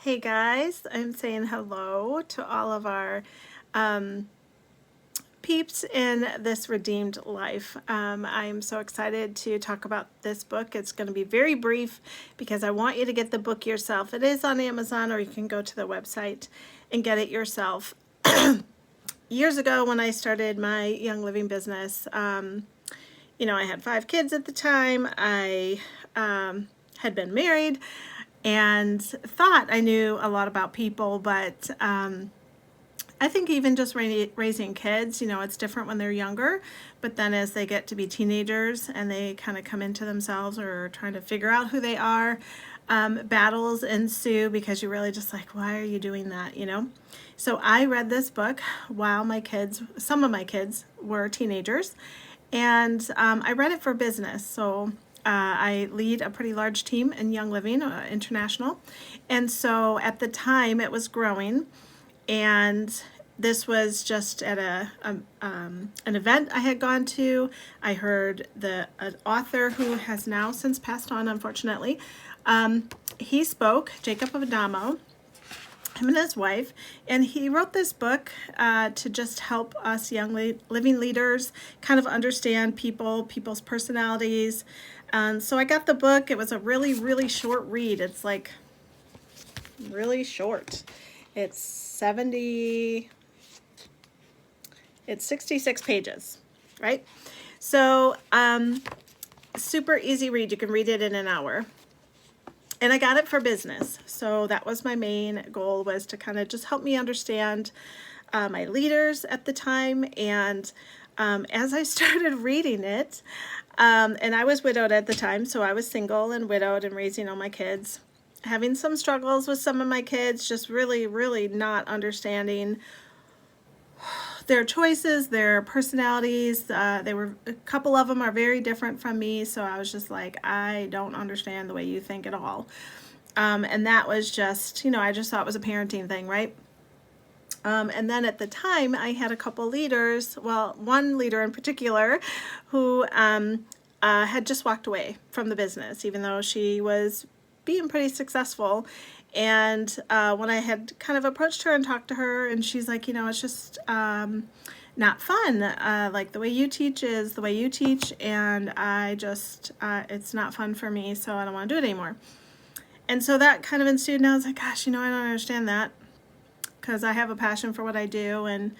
Hey guys, I'm saying hello to all of our peeps in this redeemed life. I'm so excited to talk about this book. It's going to be very brief because I want you to get the book yourself. It is on Amazon, or you can go to the website and get it yourself. Years ago, when I started my Young Living business, I had 5 kids at the time. I had been married and thought I knew a lot about people, but I think even just raising kids, it's different when they're younger, but then as they get to be teenagers and they kind of come into themselves or trying to figure out who they are, battles ensue because you're really just like, why are you doing that? So I read this book while some of my kids were teenagers, and I read it for business. So I lead a pretty large team in Young Living International, and so at the time it was growing, and this was just at an event I had gone to. I heard an author who has now since passed on, unfortunately. He spoke, Jacob Adamo, him and his wife, and he wrote this book to just help us young living leaders kind of understand people's personalities. And so I got the book. It was a really, really short read. It's like really short. It's 66 pages, right? So super easy read. You can read it in an hour. And I got it for business. So that was my main goal, was to kind of just help me understand my leaders at the time. And as I started reading it, and I was widowed at the time, so I was single and widowed and raising all my kids, having some struggles with some of my kids, just really, really not understanding their choices, their personalities. A couple of them are very different from me, so I was just like, I don't understand the way you think at all. And that was just, I just thought it was a parenting thing, right? And then at the time, I had a couple leaders, well, one leader in particular, who had just walked away from the business, even though she was being pretty successful. And when I had kind of approached her and talked to her, and she's like, it's just not fun. Like the way you teach is the way you teach, and I just, it's not fun for me, so I don't want to do it anymore. And so that kind of ensued, and I was like, gosh, I don't understand that, because I have a passion for what I do, and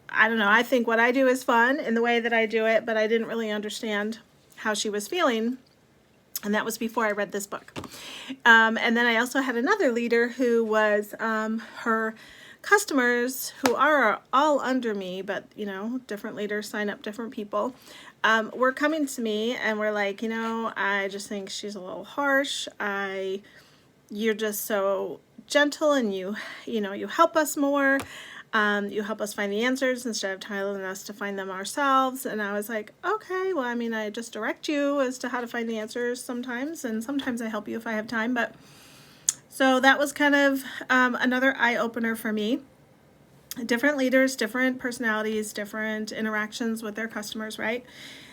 I don't know, I think what I do is fun in the way that I do it, but I didn't really understand how she was feeling. And that was before I read this book. And then I also had another leader who was her customers, who are all under me, but different leaders sign up different people, were coming to me and were like, I just think she's a little harsh. You're just so gentle, and you help us more. You help us find the answers instead of telling us to find them ourselves. And I was like, okay, well, I just direct you as to how to find the answers sometimes, and sometimes I help you if I have time. But so that was kind of another eye-opener for me. Different leaders, different personalities, different interactions with their customers, right?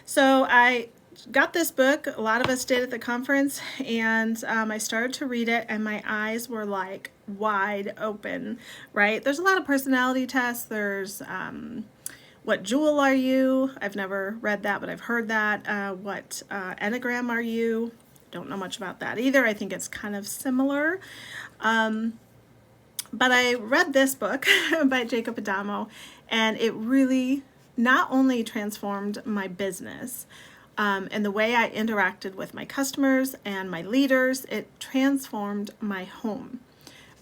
So I got this book, a lot of us did at the conference, and I started to read it, and my eyes were like wide open, right? There's a lot of personality tests. There's what jewel are you? I've never read that, but I've heard that. What Enneagram are you? Don't know much about that either. I think it's kind of similar. But I read this book by Jacob Adamo, and it really not only transformed my business and the way I interacted with my customers and my leaders, it transformed my home,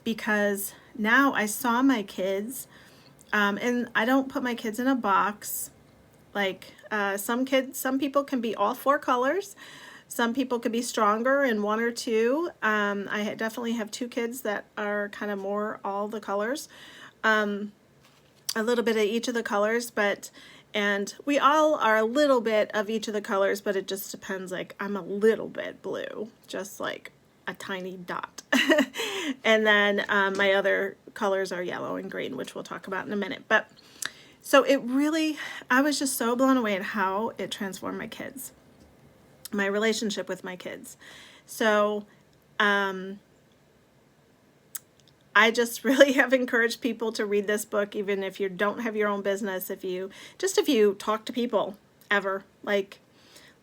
because now I saw my kids, and I don't put my kids in a box. Like some people can be all 4 colors. Some people could be stronger in 1 or 2. I definitely have 2 kids that are kind of more all the colors, a little bit of each of the colors, and we all are a little bit of each of the colors, but it just depends. Like I'm a little bit blue, just like a tiny dot. And then my other colors are yellow and green, which we'll talk about in a minute. But so I was just so blown away at how it transformed my relationship with my kids. So I just really have encouraged people to read this book, even if you don't have your own business, if you talk to people ever, like,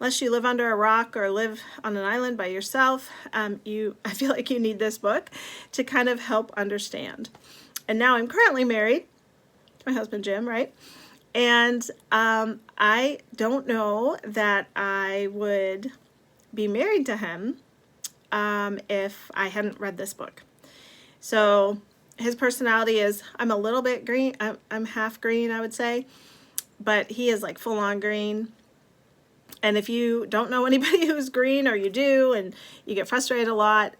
unless you live under a rock or live on an island by yourself, I feel like you need this book to kind of help understand. And now I'm currently married to my husband, Jim, right? And I don't know that I would be married to him if I hadn't read this book. So his personality is, I'm a little bit green, I'm half green, I would say, but he is like full on green. And if you don't know anybody who's green, or you do, and you get frustrated a lot,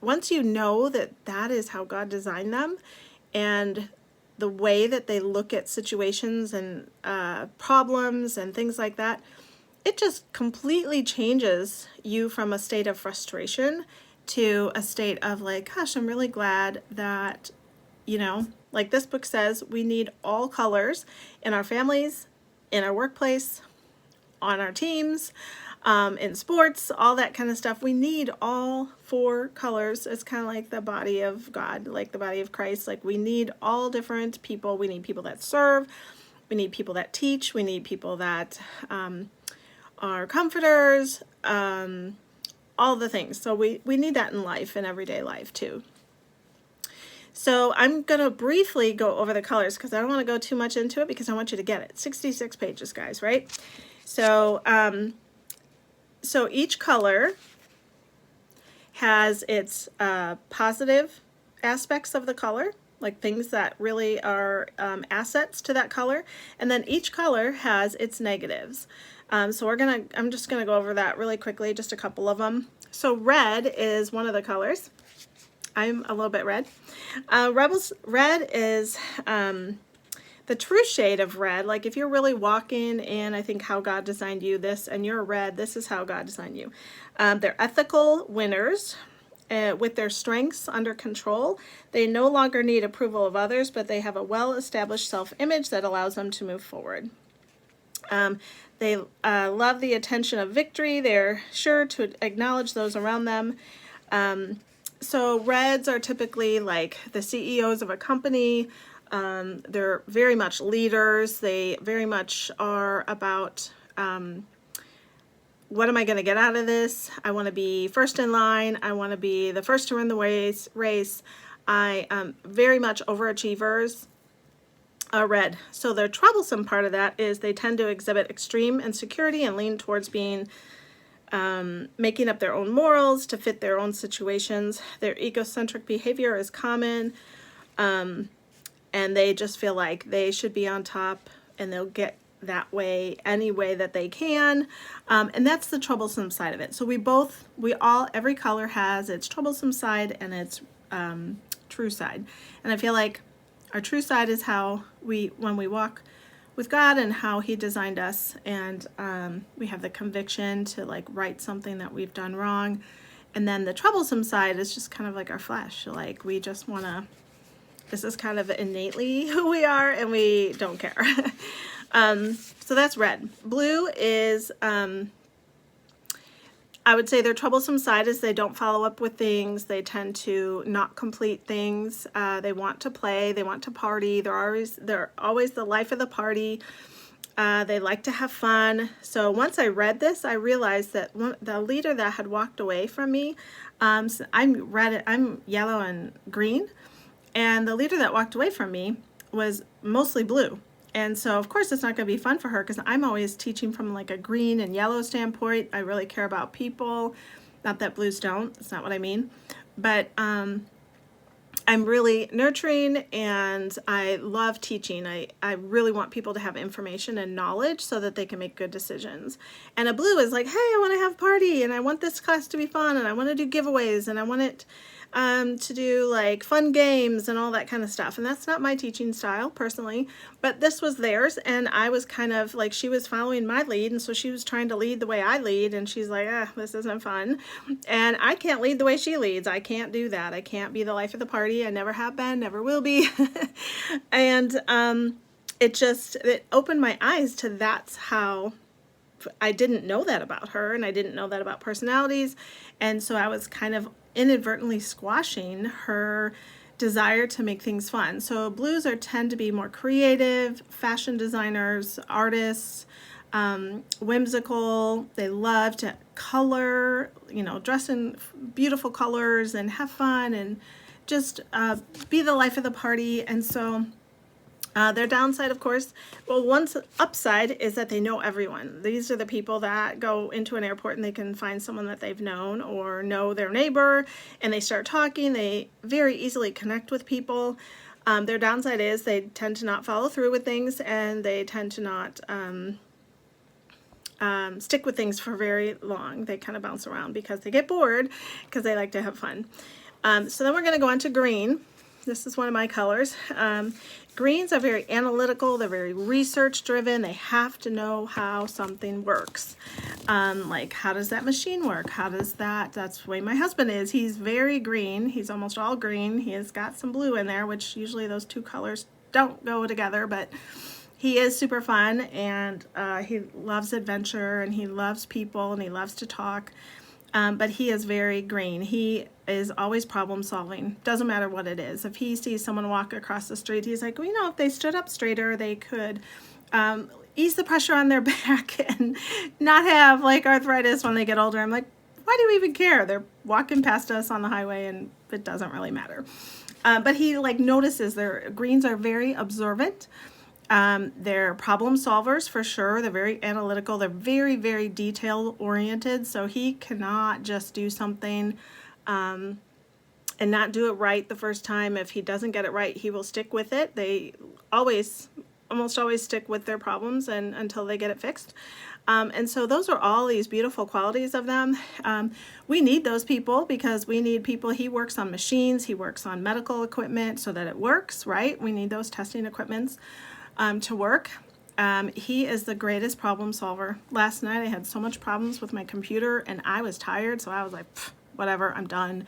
once you know that that is how God designed them, and the way that they look at situations and problems and things like that, it just completely changes you from a state of frustration to a state of like, gosh, I'm really glad that, like this book says, we need all colors in our families, in our workplace, on our teams, in sports, all that kind of stuff. We need all 4 colors. It's kind of like the body of God, like the body of Christ. Like, we need all different people. We need people that serve. We need people that teach. We need people that are comforters, all the things. So we need that in life, in everyday life too. So I'm going to briefly go over the colors because I don't want to go too much into it because I want you to get it. 66 pages, guys, right? So, so each color has its positive aspects of the color, like things that really are assets to that color, and then each color has its negatives. So I'm just gonna go over that really quickly, just a couple of them. So red is one of the colors. I'm a little bit red. Red is the true shade of red. Like, if you're really walking in, I think, how God designed you, this, and you're red, this is how God designed you. They're ethical winners with their strengths under control. They no longer need approval of others, but they have a well-established self-image that allows them to move forward. They love the attention of victory. They're sure to acknowledge those around them. So reds are typically like the CEOs of a company. They're very much leaders. They very much are about, what am I going to get out of this? I want to be first in line. I want to be the first to win the race. I am very much overachievers. Red. So the troublesome part of that is they tend to exhibit extreme insecurity and lean towards being making up their own morals to fit their own situations. Their egocentric behavior is common, and they just feel like they should be on top, and they'll get that way any way that they can, and that's the troublesome side of it. So every color has its troublesome side and its true side, and I feel like our true side is when we walk with God and how He designed us, and we have the conviction to like right something that we've done wrong. And then the troublesome side is just kind of like our flesh. Like, we just want to, this is kind of innately who we are, and we don't care. So that's red. Blue is, I would say their troublesome side is they don't follow up with things. They tend to not complete things. They want to play. They want to party. They're always the life of the party. They like to have fun. So once I read this, I realized that the leader that had walked away from me, so I'm yellow and green, and the leader that walked away from me was mostly blue. And so, of course, it's not going to be fun for her because I'm always teaching from like a green and yellow standpoint. I really care about people. Not that blues don't. That's not what I mean. But I'm really nurturing, and I love teaching. I really want people to have information and knowledge so that they can make good decisions. And a blue is like, hey, I want to have a party, and I want this class to be fun, and I want to do giveaways, and I want it to do like fun games and all that kind of stuff. And that's not my teaching style personally, but this was theirs, and I was kind of like, she was following my lead, and so she was trying to lead the way I lead, and she's like, this isn't fun, and I can't lead the way she leads. I can't do that. I can't be the life of the party. I never have been, never will be. And it opened my eyes to that's how I didn't know that about her, and I didn't know that about personalities, and so I was kind of inadvertently squashing her desire to make things fun. So blues tend to be more creative, fashion designers, artists, whimsical. They love to color, dress in beautiful colors and have fun and just be the life of the party. And so their downside, of course, well, one upside is that they know everyone. These are the people that go into an airport and they can find someone that they've known or know their neighbor, and they start talking. They very easily connect with people. Their downside is they tend to not follow through with things, and they tend to not stick with things for very long. They kind of bounce around because they get bored because they like to have fun. So then we're going to go on to green. This is one of my colors. Greens are very analytical. They're very research driven. They have to know how something works. Like, how does that machine work? That's the way my husband is. He's very green. He's almost all green. He has got some blue in there, which usually those two colors don't go together, but he is super fun, and he loves adventure, and he loves people, and he loves to talk. But he is very green. He is always problem solving. Doesn't matter what it is. If he sees someone walk across the street, he's like, well, if they stood up straighter, they could ease the pressure on their back and not have like arthritis when they get older. I'm like, why do we even care? They're walking past us on the highway and it doesn't really matter. But he notices their greens are very observant. They're problem solvers for sure. They're very analytical. They're very, very detail oriented. So he cannot just do something and not do it right the first time. If he doesn't get it right, he will stick with it. They almost always stick with their problems until they get it fixed. And so those are all these beautiful qualities of them. We need those people because we need people. He works on machines. He works on medical equipment so that it works, right? We need those testing equipments to work. He is the greatest problem solver. Last night I had so much problems with my computer and I was tired, so I was like, whatever, I'm done.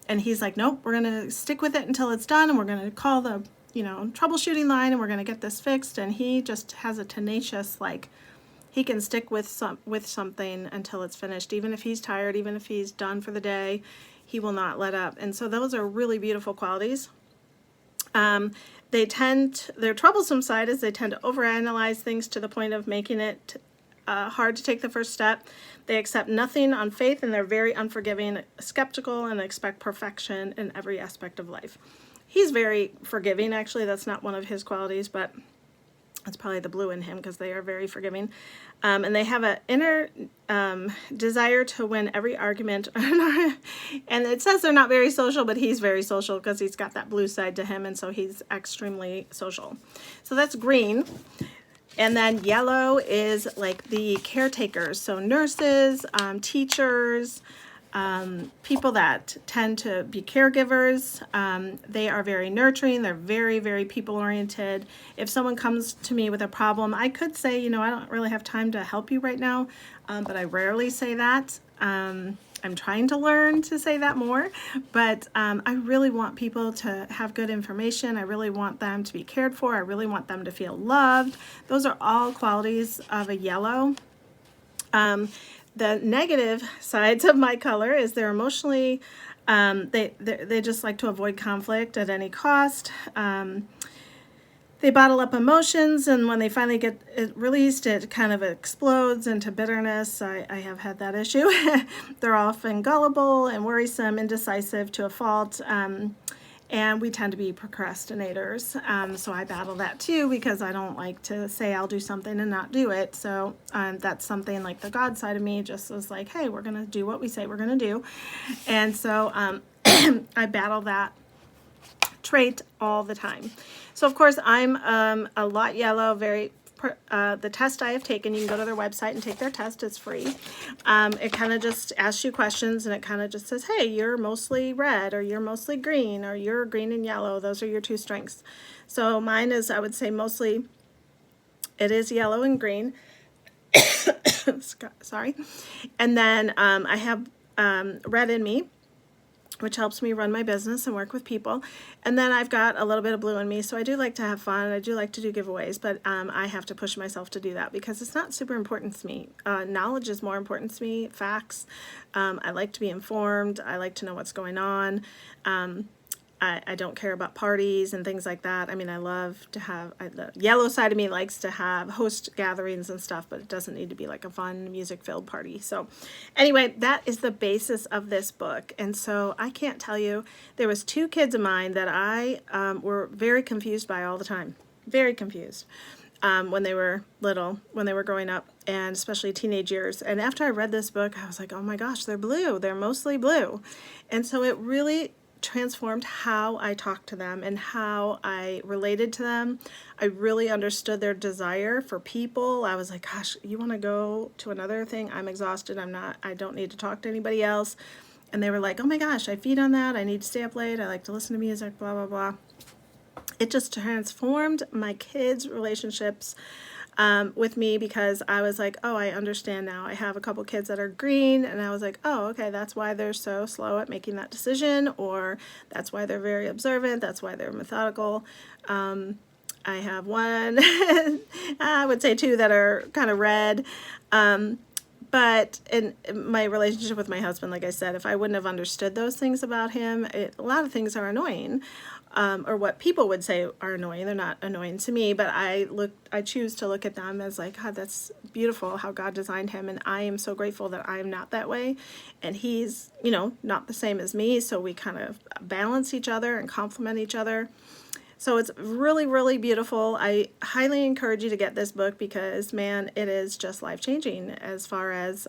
And he's like, nope, we're gonna stick with it until it's done, and we're gonna call the troubleshooting line, and we're gonna get this fixed. And he just has a tenacious, he can stick with something until it's finished. Even if he's tired, even if he's done for the day, he will not let up. And so those are really beautiful qualities. Their troublesome side is they tend to overanalyze things to the point of making it hard to take the first step. They accept nothing on faith, and they're very unforgiving, skeptical, and expect perfection in every aspect of life. He's very forgiving, actually. That's not one of his qualities, but that's probably the blue in him because they are very forgiving. And they have an inner desire to win every argument. And it says they're not very social, but he's very social because he's got that blue side to him, and so he's extremely social. So that's green. And then yellow is like the caretakers, so nurses, teachers, people that tend to be caregivers. They are very nurturing. They're very, very people-oriented. If someone comes to me with a problem, I could say, I don't really have time to help you right now, but I rarely say that. I'm trying to learn to say that more, but I really want people to have good information. I really want them to be cared for. I really want them to feel loved. Those are all qualities of a yellow. The negative sides of my color is they're emotionally, they just like to avoid conflict at any cost. They bottle up emotions, and when they finally get it released, it kind of explodes into bitterness. I have had that issue. They're often gullible and worrisome, indecisive to a fault, and we tend to be procrastinators. So I battle that too because I don't like to say I'll do something and not do it. So that's something like the God side of me just was like, hey, we're going to do what we say we're going to do. And so I battle that trait all the time. So of course I'm a lot yellow, the test I have taken, you can go to their website and take their test, it's free. It kind of just asks you questions, and it kind of just says, hey, you're mostly red, or you're mostly green, or you're green and yellow. Those are your two strengths. So mine is, I would say mostly, it is yellow and green. Sorry. And then I have red in me, which helps me run my business and work with people. And then I've got a little bit of blue in me, so I do like to have fun. I do like to do giveaways, but I have to push myself to do that because it's not super important to me. Knowledge is more important to me, facts. I like to be informed. I like to know what's going on. I don't care about parties and things like that. I mean, I love to have, the yellow side of me likes to have host gatherings and stuff, but it doesn't need to be like a fun music-filled party. So anyway, that is the basis of this book. And so I can't tell you, there was 2 kids of mine that I were very confused by all the time. Very confused. When they were little, when they were growing up, and especially teenage years. And after I read this book, I was like, oh my gosh, they're blue. They're mostly blue. And so it really transformed how I talked to them and how I related to them. I really understood their desire for people. I was like, gosh, you want to go to another thing? I'm exhausted. I don't need to talk to anybody else. And they were like, oh my gosh, I feed on that. I need to stay up late. I like to listen to music, blah, blah, blah. It just transformed my kids' relationships with me, because I was like, oh, I understand now. I have a couple kids that are green, and I was like, oh, okay, that's why they're so slow at making that decision, or that's why they're very observant, that's why they're methodical. I have one, I would say 2 that are kind of red. But in my relationship with my husband, like I said, if I wouldn't have understood those things about him, a lot of things are annoying, or what people would say are annoying. They're not annoying to me, but I choose to look at them as like, God, that's beautiful how God designed him, and I am so grateful that I am not that way, and he's, not the same as me, so we kind of balance each other and complement each other. So it's really, really beautiful. I highly encourage you to get this book, because, man, it is just life-changing as far as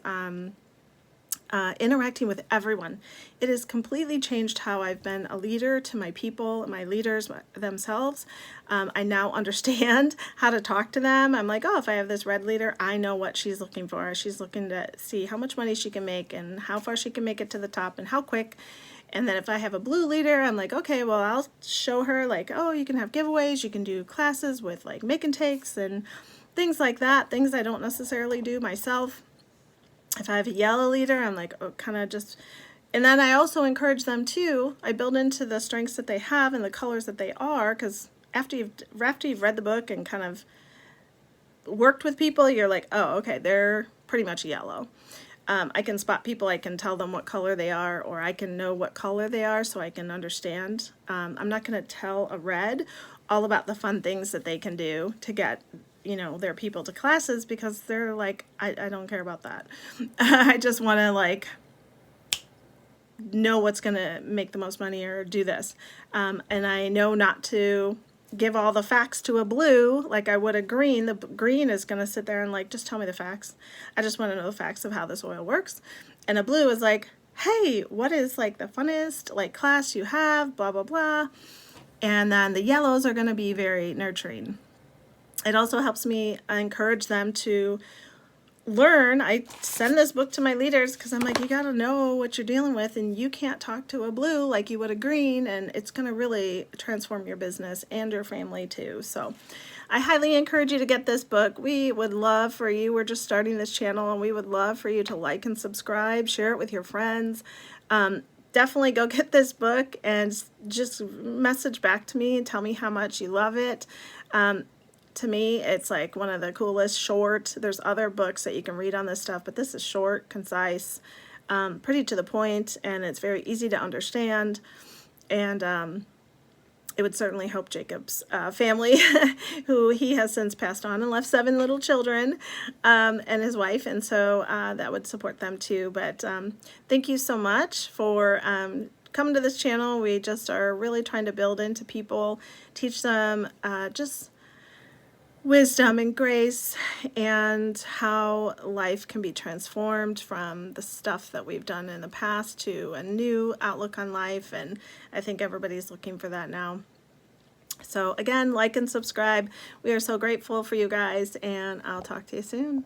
interacting with everyone. It has completely changed how I've been a leader to my people, my leaders themselves. I now understand how to talk to them. I'm like, oh, if I have this red leader, I know what she's looking for. She's looking to see how much money she can make and how far she can make it to the top and how quick. And then if I have a blue leader, I'm like, okay, well, I'll show her like, oh, you can have giveaways, you can do classes with like make and takes and things like that, things I don't necessarily do myself. If I have a yellow leader, I'm like, oh, kind of just, and then I also encourage them too. I build into the strengths that they have and the colors that they are, because after you've read the book and kind of worked with people, you're like, oh, okay, they're pretty much yellow. I can spot people, I can tell them what color they are, or I can know what color they are so I can understand. I'm not going to tell a red all about the fun things that they can do to get, their people to classes, because they're like, I don't care about that. I just want to like know what's going to make the most money or do this. And I know not to give all the facts to a blue like I would a green. The green is going to sit there and like, just tell me the facts. I just want to know the facts of how this oil works. And a blue is like, hey, what is like the funnest like class you have, blah, blah, blah. And then the yellows are going to be very nurturing. It also helps me encourage them to learn. I send this book to my leaders because I'm like, you got to know what you're dealing with, and you can't talk to a blue like you would a green, and it's going to really transform your business and your family too. So I highly encourage you to get this book. We would love for you, we're just starting this channel, and we would love for you to like and subscribe, share it with your friends. Definitely go get this book and just message back to me and tell me how much you love it. To me, it's like one of the coolest, short. There's other books that you can read on this stuff, but this is short, concise, pretty to the point, and it's very easy to understand. And it would certainly help Jacob's family, who he has since passed on and left 7 little children, and his wife, and so that would support them too. But thank you so much for coming to this channel. We just are really trying to build into people, teach them just wisdom and grace, and how life can be transformed from the stuff that we've done in the past to a new outlook on life. And I think everybody's looking for that now. So again, like and subscribe. We are so grateful for you guys, and I'll talk to you soon.